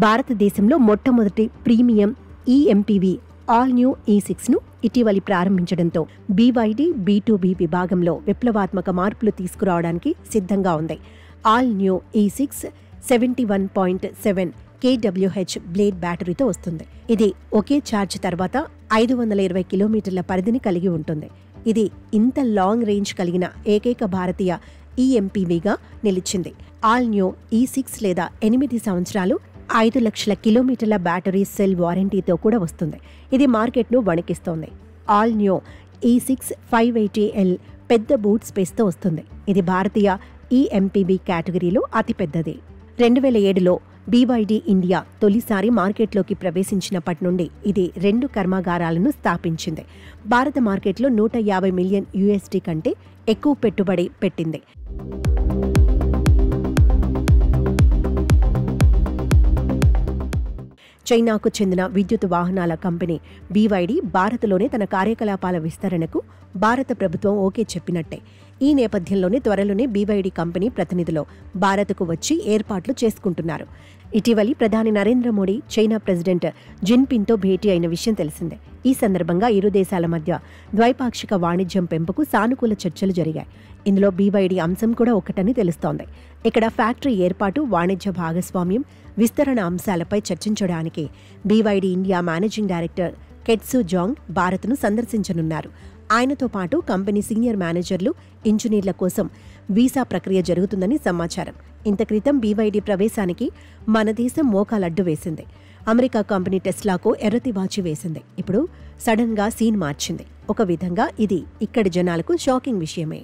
భారతదేశంలో మొట్టమొదటి premium ఈఎంపీవీ all new E6ను ఇటీవలి ప్రారంభించడంతో BYD B2B విభాగంలో విప్లవాత్మక మార్పులు తీసుకురావడానికి సిద్ధంగా ఉంది. All new E6 71.7 kWh blade బ్యాటరీతో వస్తుంది. ఇది ఒకే ఛార్జ్ తర్వాత 520 కిలోమీటర్ల పరిధిని కలిగి ఉంటుంది. ఇది ఇంత లాంగ్ రేంజ్ కలిగిన ఏకైక భారతీయ ఈఎంపీవీగా నిలిచింది. ఆల్ న్యూ E6 లేదా 8 సంవత్సరాలు 5 లక్షల కిలోమీటర్ల బ్యాటరీ సెల్ వారంటీతో కూడా వస్తుంది. ఇది మార్కెట్ను వణికిస్తోంది. ఆల్ న్యూ E6 580L పెద్ద బూట్ స్పేస్తో వస్తుంది. ఇది భారతీయ ఈఎంపీవీ కేటగిరీలో అతిపెద్దది. 2007లో BYD ఇండియా తొలిసారి మార్కెట్లోకి ప్రవేశించినప్పటి నుండి ఇది 2 కర్మాగారాలను స్థాపించింది. భారత మార్కెట్లో $150 మిలియన్ కంటే ఎక్కువ పెట్టుబడి పెట్టింది. చైనాకు చెందిన విద్యుత్ వాహనాల కంపెనీ BYD భారత్లోనే తన కార్యకలాపాల విస్తరణకు భారత ప్రభుత్వం ఓకే చెప్పినట్టే. ఈ నేపథ్యంలోనే త్వరలోనే BYD కంపెనీ ప్రతినిధులు భారత్కు వచ్చి ఏర్పాట్లు చేసుకుంటున్నారు. ఇటీవలి ప్రధాని నరేంద్ర మోడీ చైనా ప్రెసిడెంట్ జిన్పింగ్తో భేటీ అయిన విషయం తెలిసిందే. ఈ సందర్భంగా ఇరు దేశాల మధ్య ద్వైపాక్షిక వాణిజ్యం పెంపుకు సానుకూల చర్చలు జరిగాయి. ఇందులో BYD అంశం కూడా ఒకటని తెలుస్తోంది. ఇక్కడ ఫ్యాక్టరీ ఏర్పాటు, వాణిజ్య భాగస్వామ్యం, విస్తరణ అంశాలపై చర్చించడానికి BYD India managing director Ketsu Zhang భారత్ను సందర్శించనున్నారు. ఆయనతో పాటు కంపెనీ సీనియర్ మేనేజర్లు, ఇంజనీర్ల కోసం వీసా ప్రక్రియ జరుగుతుందని సమాచారం. ఇంత క్రితం BYD ప్రవేశానికి మన దేశం మోకాలడ్డు వేసింది. అమెరికా కంపెనీ టెస్లాకు ఎర్రతివాచి వేసింది. ఇప్పుడు సడన్గా సీన్ మార్చింది. ఒక విధంగా ఇది ఇక్కడి జనాలకు షాకింగ్ విషయమే.